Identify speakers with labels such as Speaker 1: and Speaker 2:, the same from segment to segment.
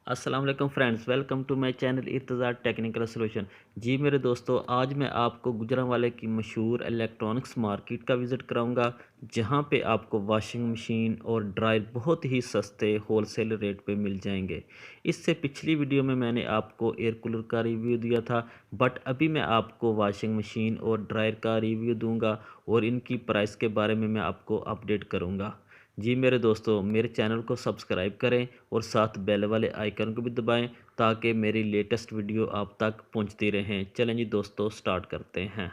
Speaker 1: अस्सलाम वालेकुम friends, welcome to my channel Irtaza technical solution. जी मेरे दोस्तों, आज मैं आपको गुजरांवाले की मशहूर इलेक्ट्रॉनिक्स मार्केट का विज़िट कराऊंगा, जहां पे आपको वॉशिंग मशीन और ड्रायर बहुत ही सस्ते होलसेल रेट पे मिल जाएंगे। इससे पिछली वीडियो में मैंने आपको एयर कूलर का रिव्यू दिया था, बट अभी मैं आपको वॉशिंग मशीन और ड्रायर का रिव्यू दूंगा और इनकी प्राइस के बारे में मैं आपको अपडेट करूँगा। जी मेरे दोस्तों, मेरे चैनल को सब्सक्राइब करें और साथ बेल वाले आइकन को भी दबाएं ताकि मेरी लेटेस्ट वीडियो आप तक पहुंचती रहें। चलें जी दोस्तों, स्टार्ट करते हैं।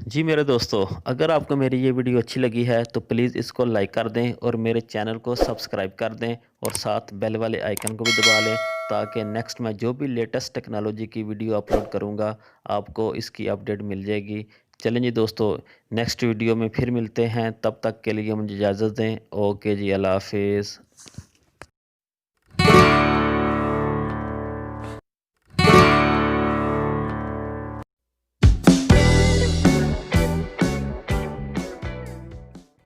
Speaker 1: जी मेरे दोस्तों, अगर आपको मेरी ये वीडियो अच्छी लगी है तो प्लीज़ इसको लाइक कर दें और मेरे चैनल को सब्सक्राइब कर दें और साथ बेल वाले आइकन को भी दबा लें ताकि नेक्स्ट मैं जो भी लेटेस्ट टेक्नोलॉजी की वीडियो अपलोड करूँगा आपको इसकी अपडेट मिल जाएगी। चलें जी दोस्तों, नेक्स्ट वीडियो में फिर मिलते हैं, तब तक के लिए मुझे इजाज़त दें। ओके जी, अल्लाह हाफिज़।